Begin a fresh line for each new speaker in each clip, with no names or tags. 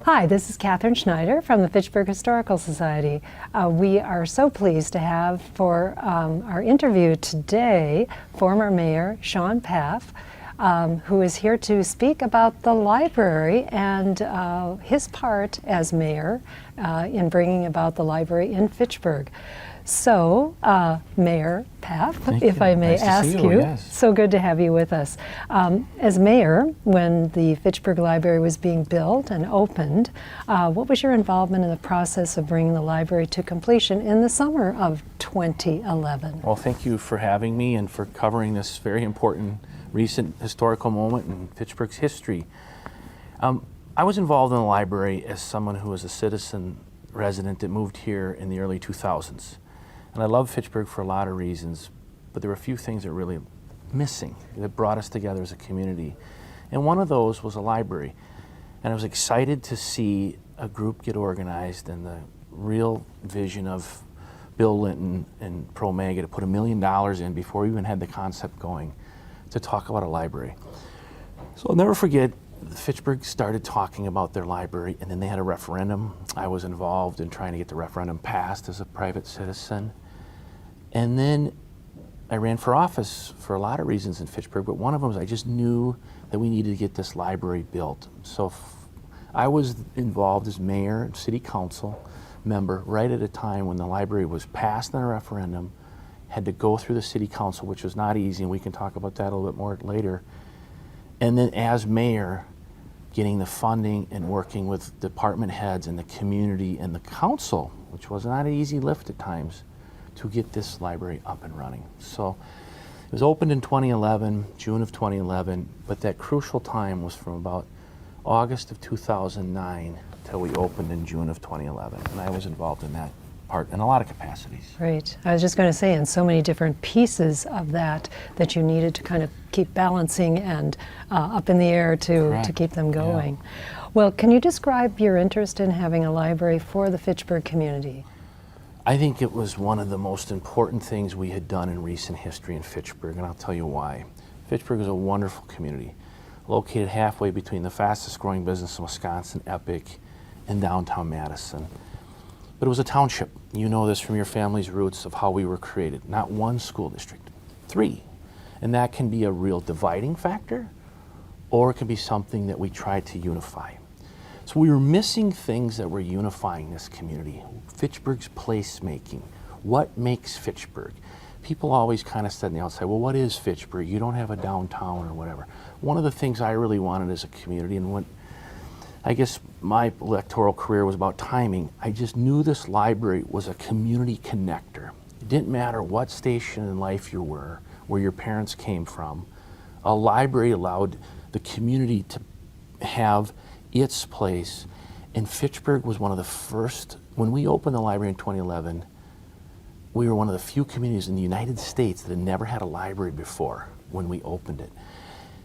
Hi, this is Catherine Schneider from the Fitchburg Historical Society. We are so pleased to have for our interview today former Mayor Shawn Pfaff, who is here to speak about the library and his part as mayor in bringing about the library in Fitchburg. So, Mayor Pfaff, if I may ask you,
yes.
So good to have you with us. As mayor, when the Fitchburg Library was being built and opened, what was your involvement in the process of bringing the library to completion in the summer of 2011?
Well, thank you for having me and for covering this very important recent historical moment in Fitchburg's history. I was involved in the library as someone who was a citizen resident that moved here in the early 2000s. And I love Fitchburg for a lot of reasons, but there were a few things that were really missing that brought us together as a community. And one of those was a library. And I was excited to see a group get organized and the real vision of Bill Linton and Pro Mega to put $1 million in before we even had the concept going to talk about a library. So I'll never forget, Fitchburg started talking about their library, and then they had a referendum. I was involved in trying to get the referendum passed as a private citizen. And then I ran for office for a lot of reasons in Fitchburg, but one of them was I just knew that we needed to get this library built. So I was involved as mayor and city council member right at a time when the library was passed in a referendum, had to go through the city council, which was not easy, and we can talk about that a little bit more later. And then as mayor, getting the funding and working with department heads and the community and the council, which was not an easy lift at times, to get this library up and running. So it was opened in 2011, June of 2011, but that crucial time was from about August of 2009 till we opened in June of 2011. And I was involved in that part in a lot of capacities.
Right. I was just going to say, in so many different pieces of that you needed to kind of keep balancing and up in the air to keep them going. Yeah. Well, can you describe your interest in having a library for the Fitchburg community?
I think it was one of the most important things we had done in recent history in Fitchburg, and I'll tell you why. Fitchburg is a wonderful community, located halfway between the fastest growing business in Wisconsin, Epic, and downtown Madison. But it was a township. You know this from your family's roots of how we were created. Not one school district, 3. And that can be a real dividing factor, or it can be something that we tried to unify. So we were missing things that were unifying this community. Fitchburg's placemaking. What makes Fitchburg? People always kind of said on the outside, well, what is Fitchburg? You don't have a downtown or whatever. One of the things I really wanted as a community, and what I guess my electoral career was about timing, I just knew this library was a community connector. It didn't matter what station in life you were, where your parents came from. A library allowed the community to have its place. And Fitchburg was one of the first, when we opened the library in 2011, we were one of the few communities in the United States that had never had a library before when we opened it.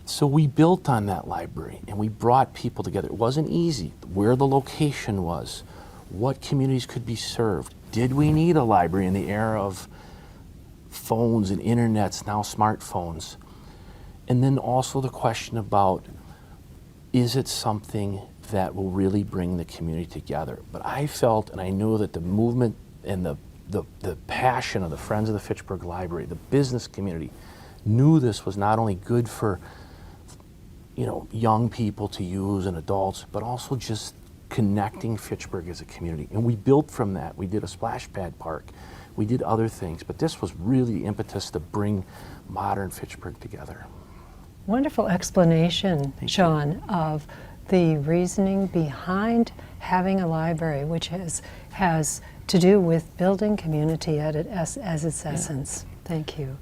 So we built on that library and we brought people together. It wasn't easy. Where the location was, what communities could be served. Did we need a library in the era of phones and internets, now smartphones? And then also the question about, is it something that will really bring the community together? But I felt, and I knew that the movement and the passion of the Friends of the Fitchburg Library, the business community, knew this was not only good for young people to use and adults, but also just connecting Fitchburg as a community. And we built from that. We did a splash pad park. We did other things, but this was really the impetus to bring modern Fitchburg together.
Wonderful explanation, Shawn, of the reasoning behind having a library, which has to do with building community as its essence. Thank you.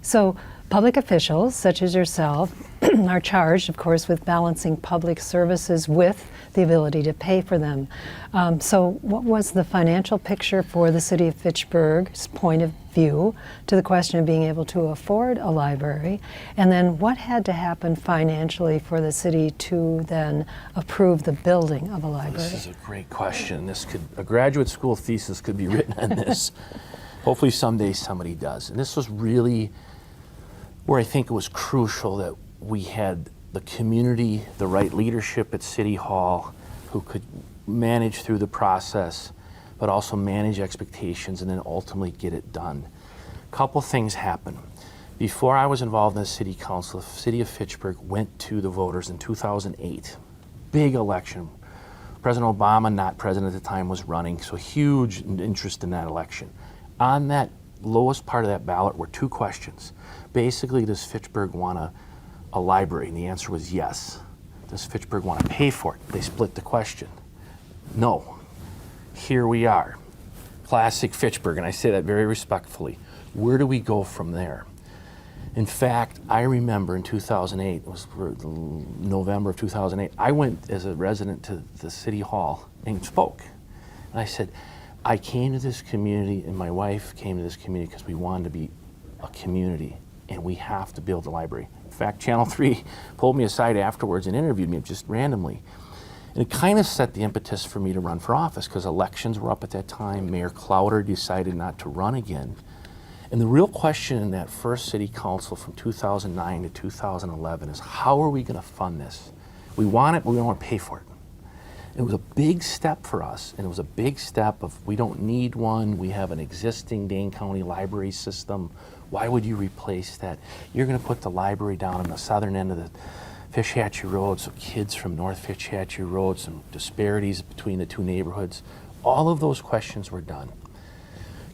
So public officials, such as yourself, are charged, of course, with balancing public services with the ability to pay for them. So what was the financial picture for the city of Fitchburg's point of view to the question of being able to afford a library? And then what had to happen financially for the city to then approve the building of a library?
This is a great question. A graduate school thesis could be written on this. Hopefully someday somebody does. And this was really where I think it was crucial that we had the community, the right leadership at City Hall, who could manage through the process, but also manage expectations and then ultimately get it done. A couple things happened. Before I was involved in the city council, the city of Fitchburg went to the voters in 2008. Big election. President Obama, not president at the time, was running, so huge interest in that election. On that lowest part of that ballot were two questions. Basically, does Fitchburg want a library? And the answer was yes. Does Fitchburg want to pay for it? They split the question. No. Here we are. Classic Fitchburg, and I say that very respectfully. Where do we go from there? In fact, I remember in 2008, it was November of 2008, I went as a resident to the city hall and spoke. And I said, I came to this community and my wife came to this community because we wanted to be a community and we have to build a library. In fact, Channel 3 pulled me aside afterwards and interviewed me just randomly. And it kind of set the impetus for me to run for office because elections were up at that time. Mayor Clowder decided not to run again. And the real question in that first city council from 2009 to 2011 is how are we going to fund this? We want it, but we don't want to pay for it. It was a big step for us, and it was a big step of we don't need one, we have an existing Dane County library system. Why would you replace that? You're going to put the library down on the southern end of the Fishhatchee Road, so kids from North Fishhatchee Road, some disparities between the two neighborhoods. All of those questions were done.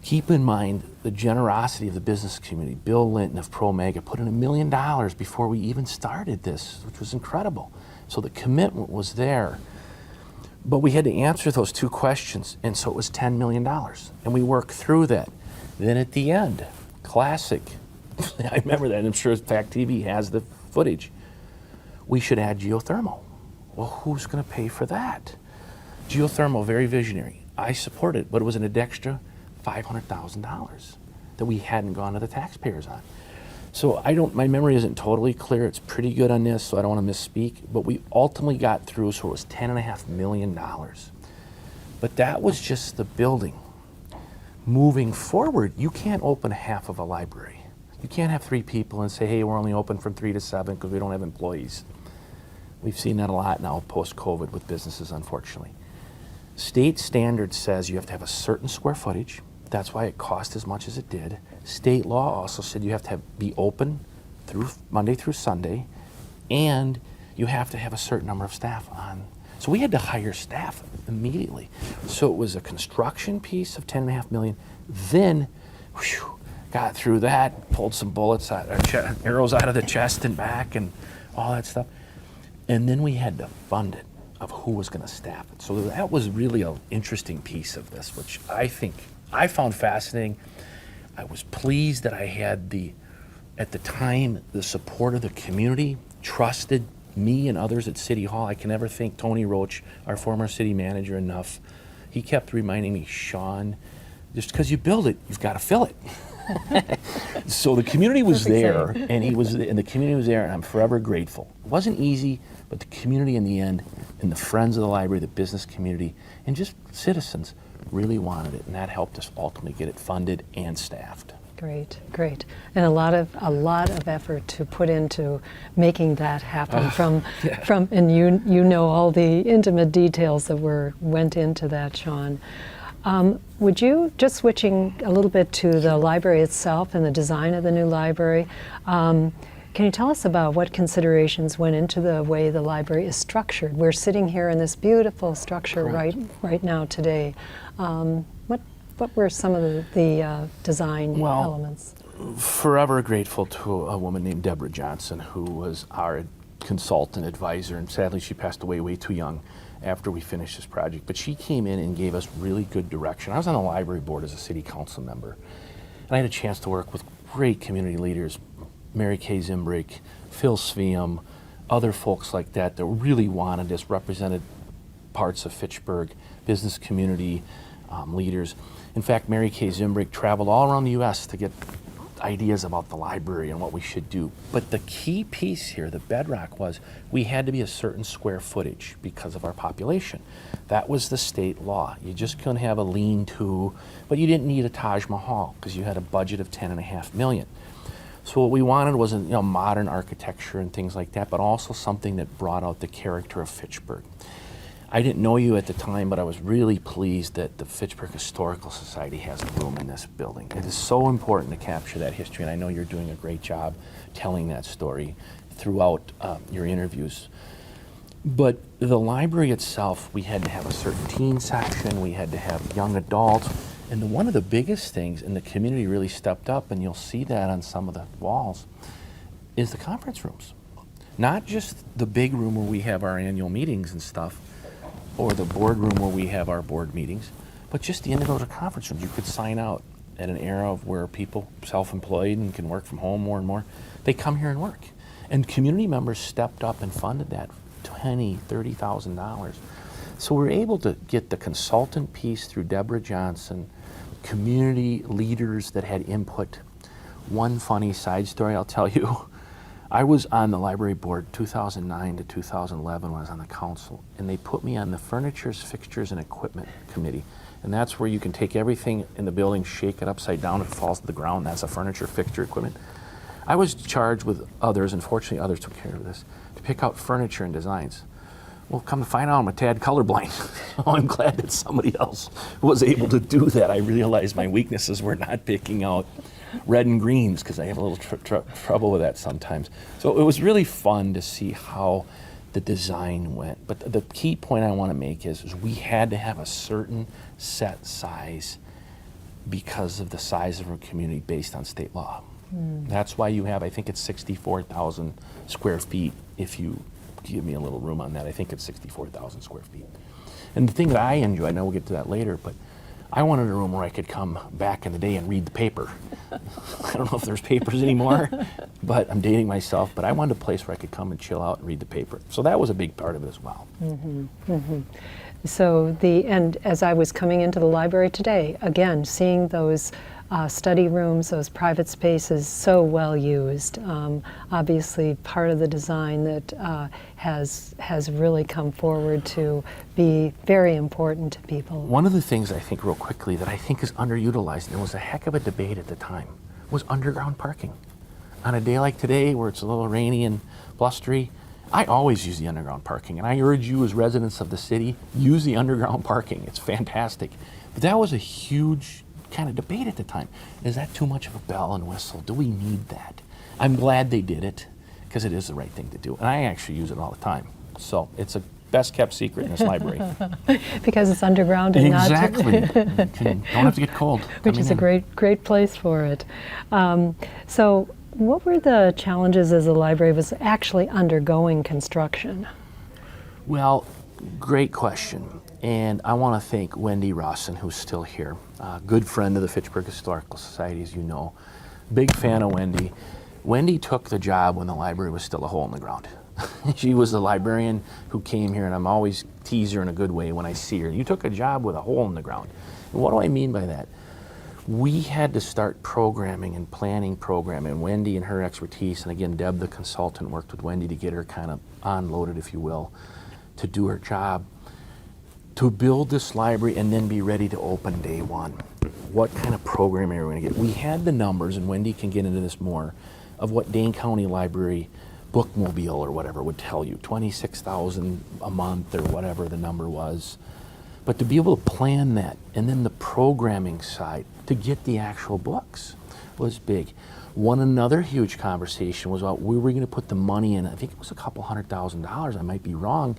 Keep in mind the generosity of the business community. Bill Linton of ProMega put in $1 million before we even started this, which was incredible. So the commitment was there. But we had to answer those two questions, and so it was $10 million. And we worked through that. Then at the end, classic, I remember that, and I'm sure Fact TV has the footage. We should add geothermal. Well, who's going to pay for that? Geothermal, very visionary. I support it, but it was an extra $500,000 that we hadn't gone to the taxpayers on. So my memory isn't totally clear. It's pretty good on this, so I don't want to misspeak, but we ultimately got through, so it was $10.5 million. But that was just the building. Moving forward, you can't open half of a library. You can't have 3 people and say, hey, we're only open from 3 to 7 because we don't have employees. We've seen that a lot now post-COVID with businesses, unfortunately. State standard says you have to have a certain square footage. That's why it cost as much as it did. State law also said you have to be open through Monday through Sunday, and you have to have a certain number of staff on. So we had to hire staff immediately. So it was a construction piece of $10.5 million. Then, got through that, pulled some bullets out, arrows out of the chest and back, and all that stuff. And then we had to fund it of who was going to staff it. So that was really an interesting piece of this, which I found fascinating. I was pleased that I had at the time, the support of the community, trusted me and others at City Hall. I can never thank Tony Roach, our former city manager, enough. He kept reminding me, Shawn, just because you build it, you've got to fill it. So the community was there, and the community was there, and I'm forever grateful. It wasn't easy, but the community in the end, and the friends of the library, the business community, and just citizens really wanted it, and that helped us ultimately get it funded and staffed.
Great, great, and a lot of effort to put into making that happen. And you know all the intimate details that went into that, Shawn. Would you, just switching a little bit to the library itself and the design of the new library, can you tell us about what considerations went into the way the library is structured? We're sitting here in this beautiful structure right now today. What were some of the design elements?
Forever grateful to a woman named Deborah Johnson, who was our consultant advisor, and sadly she passed away way too young after we finished this project. But she came in and gave us really good direction. I was on the library board as a city council member, and I had a chance to work with great community leaders, Mary Kay Zimbrick, Phil Sveum, other folks like that really wanted this, represented parts of Fitchburg, business community leaders. In fact, Mary Kay Zimbrick traveled all around the U.S. to get ideas about the library and what we should do. But the key piece here, the bedrock, was we had to be a certain square footage because of our population. That was the state law. You just couldn't have a lean-to, but you didn't need a Taj Mahal because you had a budget of $10.5 million. So what we wanted was modern architecture and things like that, but also something that brought out the character of Fitchburg. I didn't know you at the time, but I was really pleased that the Fitchburg Historical Society has a room in this building. It is so important to capture that history, and I know you're doing a great job telling that story throughout your interviews. But the library itself, we had to have a certain teen section, we had to have young adults, and one of the biggest things, and the community really stepped up, and you'll see that on some of the walls, is the conference rooms. Not just the big room where we have our annual meetings and stuff, or the boardroom where we have our board meetings, but just the individual conference rooms. You could sign out at an era of where people, self-employed and can work from home more and more, they come here and work. And community members stepped up and funded that $20,000, $30,000. So we're able to get the consultant piece through Deborah Johnson, community leaders that had input. One funny side story I'll tell you. I was on the library board 2009 to 2011 when I was on the council, and they put me on the furnitures, fixtures, and equipment committee. And that's where you can take everything in the building, shake it upside down, it falls to the ground. That's a furniture, fixture, equipment. I was charged with others, and fortunately others took care of this, to pick out furniture and designs. Well, come to find out, I'm a tad colorblind. I'm glad that somebody else was able to do that. I realized my weaknesses were not picking out red and greens, because I have a little trouble with that sometimes. So it was really fun to see how the design went. But the key point I want to make is we had to have a certain set size because of the size of our community based on state law. That's why you have, I think it's 64,000 square feet. If you give me a little room on that, I think it's 64,000 square feet. And the thing that I enjoy, I know we'll get to that later, but I wanted a room where I could come back in the day and read the paper. I don't know if there's papers anymore, but I'm dating myself, but I wanted a place where I could come and chill out and read the paper. So that was a big part of it as well.
So and as I was coming into the library today, again, seeing those study rooms, those private spaces, so well used. Obviously, part of the design that has really come forward to be very important to people.
One of the things I think real quickly that I think is underutilized, and it was a heck of a debate at the time, was underground parking. On a day like today where it's a little rainy and blustery, I always use the underground parking, and I urge you as residents of the city, use the underground parking. It's fantastic. But that was a huge kind of debate at the time. Is that too much of a bell and whistle? Do we need that? I'm glad they did it, because it is the right thing to do. And I actually use it all the time. So it's a best kept secret in this library.
Because it's underground and
exactly. Don't have to get cold.
Which is a great place for it. So what were the challenges as the library was actually undergoing construction?
Well, great question. And I want to thank Wendy Rawson, who's still here, a good friend of the Fitchburg Historical Society, as you know. Big fan of Wendy. Wendy took the job when the library was still a hole in the ground. She was the librarian who came here, and I'm always tease her in a good way when I see her. You took a job with a hole in the ground. And what do I mean by that? We had to start programming and planning programming. Wendy and her expertise, and again, Deb, the consultant, worked with Wendy to get her kind of unloaded, if you will, to do her job, to build this library and then be ready to open day one. What kind of programming are we going to get? We had the numbers, and Wendy can get into this more, of what Dane County Library bookmobile or whatever would tell you, 26,000 a month or whatever the number was. But to be able to plan that, and then the programming side to get the actual books was big. Another huge conversation was about where we're going to put the money in. I think it was a couple $100,000, I might be wrong,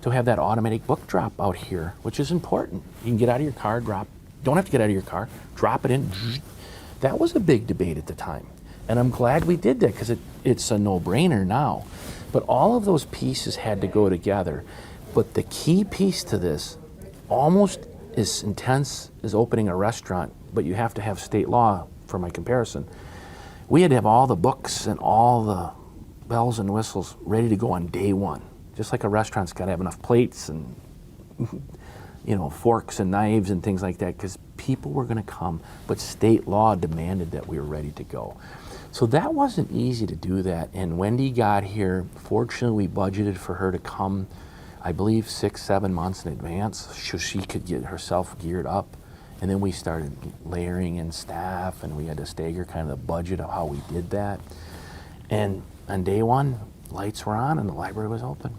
to have that automatic book drop out here, which is important. You can get out of your car, don't have to get out of your car, drop it in. That was a big debate at the time. And I'm glad we did that, because it's a no-brainer now. But all of those pieces had to go together. But the key piece to this, almost as intense as opening a restaurant, but you have to have state law for my comparison. We had to have all the books and all the bells and whistles ready to go on day one. Just like a restaurant's got to have enough plates and forks and knives and things like that, because people were going to come, but state law demanded that we were ready to go. So that wasn't easy to do that, and Wendy got here. Fortunately, we budgeted for her to come, I believe, 6-7 months in advance, so she could get herself geared up. And then we started layering in staff, and we had to stagger kind of the budget of how we did that. And on day one, lights were on and the library was open.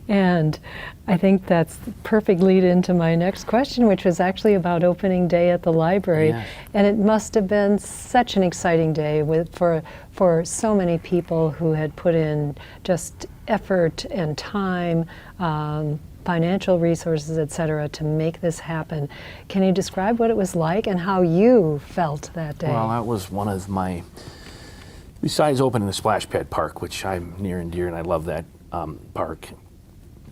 And I think that's the perfect lead into my next question, which was actually about opening day at the library.
Yes.
And it must have been such an exciting day for so many people who had put in just effort and time, financial resources, et cetera, to make this happen. Can you describe what it was like and how you felt that day?
Well, that was one of my, besides opening the Splash Pad Park, which I'm near and dear and I love that park,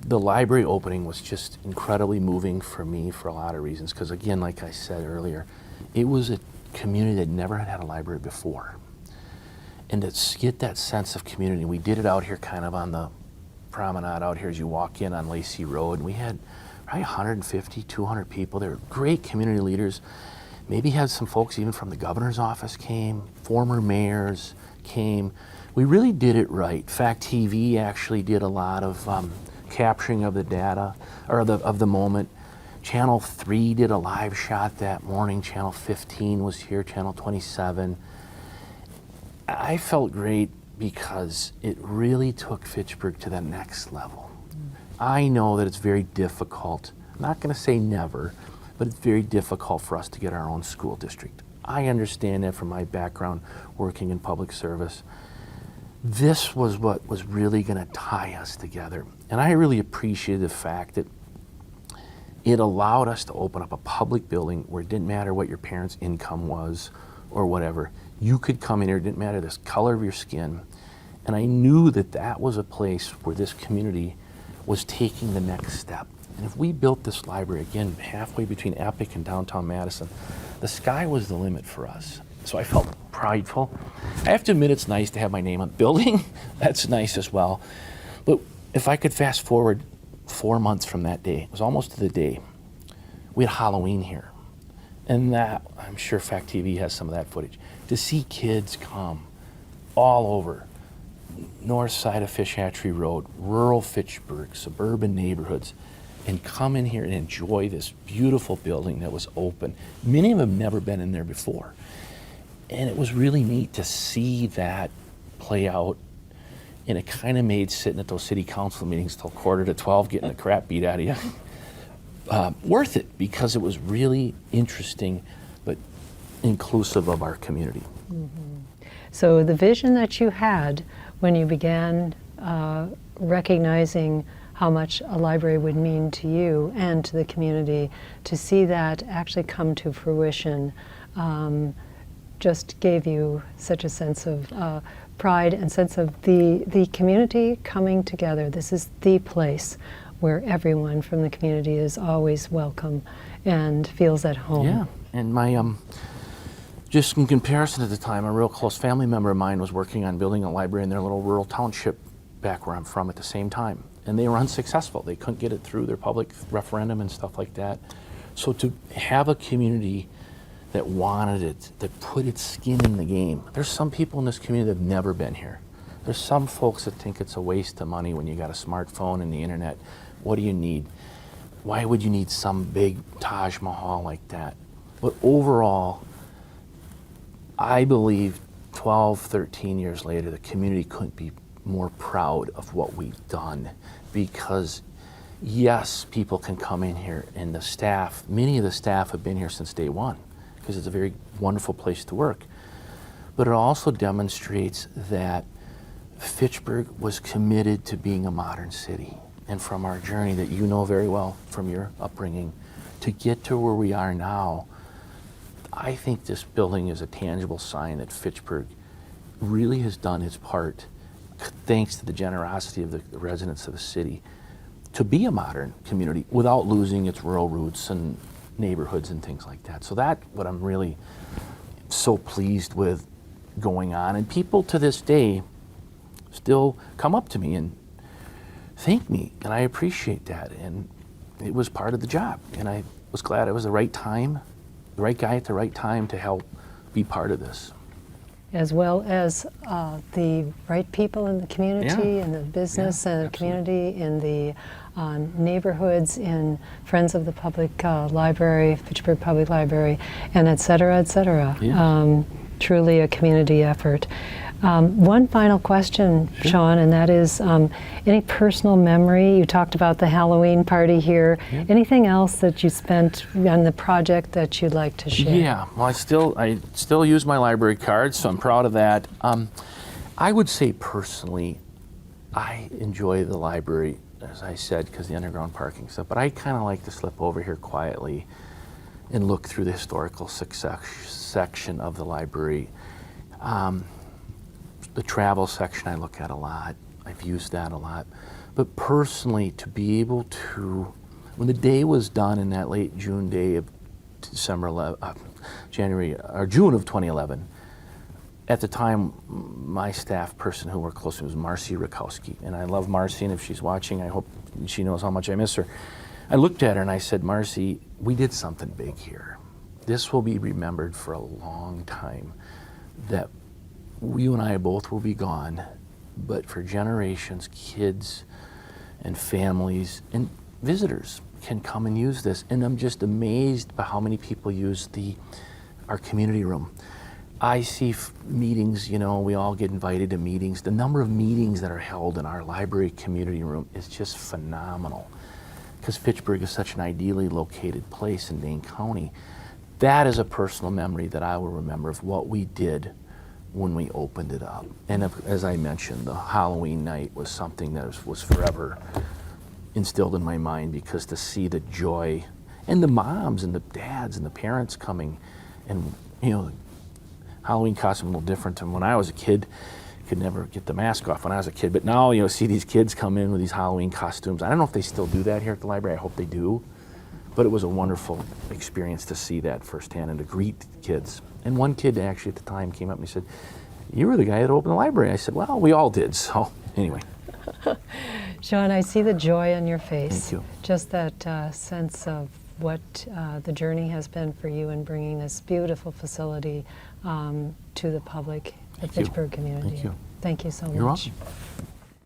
the library opening was just incredibly moving for me for a lot of reasons. Because again, like I said earlier, it was a community that never had had a library before. And to get that sense of community, we did it out here kind of on the promenade out here as you walk in on Lacey Road. And we had probably 150, 200 people. They were great community leaders. Maybe had some folks even from the governor's office came, former mayors came. We really did it right. Fact TV actually did a lot of capturing of the data, or of the moment. Channel 3 did a live shot that morning. Channel 15 was here, Channel 27. I felt great because it really took Fitchburg to the next level. I know that it's very difficult, I'm not going to say never, but it's very difficult for us to get our own school district. I understand that from my background working in public service. This was what was really going to tie us together. And I really appreciated the fact that it allowed us to open up a public building where it didn't matter what your parents' income was or whatever. You could come in here, it didn't matter the color of your skin. And I knew that that was a place where this community was taking the next step. And if we built this library, again, halfway between Epic and downtown Madison, the sky was the limit for us. So I felt prideful. I have to admit it's nice to have my name on the building. That's nice as well. But if I could fast forward 4 months from that day, it was almost to the day, we had Halloween here. And that, I'm sure Fact TV has some of that footage. To see kids come all over, north side of Fish Hatchery Road, rural Fitchburg, suburban neighborhoods, and come in here and enjoy this beautiful building that was open. Many of them have never been in there before. And it was really neat to see that play out. And it kind of made sitting at those city council meetings till 11:45, getting the crap beat out of you, worth it, because it was really interesting, but inclusive of our community.
Mm-hmm. So the vision that you had when you began recognizing how much a library would mean to you and to the community, to see that actually come to fruition, just gave you such a sense of pride and sense of the community coming together. This is the place where everyone from the community is always welcome and feels at home.
Yeah, and my, just in comparison at the time, a real close family member of mine was working on building a library in their little rural township back where I'm from at the same time. And they were unsuccessful. They couldn't get it through their public referendum and stuff like that. So to have a community that wanted it, that put its skin in the game. There's some people in this community that have never been here. There's some folks that think it's a waste of money when you got a smartphone and the internet. What do you need? Why would you need some big Taj Mahal like that? But overall, I believe 12, 13 years later, the community couldn't be more proud of what we've done, because yes, people can come in here and the staff, many of the staff have been here since day one, because it's a very wonderful place to work. But it also demonstrates that Fitchburg was committed to being a modern city. And from our journey that you know very well from your upbringing, to get to where we are now, I think this building is a tangible sign that Fitchburg really has done its part, thanks to the generosity of the residents of the city, to be a modern community without losing its rural roots and neighborhoods and things like that. So that's what I'm really so pleased with going on. And people to this day still come up to me and thank me, and I appreciate that. And it was part of the job, and I was glad it was the right time, the right guy at the right time to help be part of this.
As well as the right people in the community, in the business and the community, in the neighborhoods, in Friends of the Public Library, Fitchburg Public Library, and et cetera, et cetera. truly a community effort. One final question, Shawn, and that is any personal memory? You talked about the Halloween party here. Anything else that you spent on the project that you'd like to share?
Yeah, well, I still use my library cards, so I'm proud of that. I would say personally, I enjoy the library, as I said, because the underground parking stuff, but I kind of like to slip over here quietly and look through the historical section of the library. The travel section I look at a lot. I've used that a lot. But personally, to be able to, when the day was done in that late June day of June of 2011, at the time, my staff person who worked closely was Marcy Rakowski. And I love Marcy, and if she's watching, I hope she knows how much I miss her. I looked at her and I said, Marcy, we did something big here. This will be remembered for a long time, that you and I both will be gone, but for generations, kids and families and visitors can come and use this. And I'm just amazed by how many people use our community room. I see meetings, you know, we all get invited to meetings. The number of meetings that are held in our library community room is just phenomenal, because Fitchburg is such an ideally located place in Dane County. That is a personal memory that I will remember of what we did when we opened it up. And as I mentioned, the Halloween night was something that was forever instilled in my mind, because to see the joy and the moms and the dads and the parents coming, and you know, Halloween costume a little different than when I was a kid. Could never get the mask off when I was a kid, but now, you know, see these kids come in with these Halloween costumes. I don't know if they still do that here at the library. I hope they do. But it was a wonderful experience to see that firsthand and to greet kids. And one kid actually at the time came up and he said, "You were the guy that opened the library." I said, "Well, we all did." So anyway.
Shawn, I see the joy on your face.
Thank you.
Just that sense of what the journey has been for you in bringing this beautiful facility to the public, the Fitchburg community.
Thank you.
Thank you so much.
You're welcome.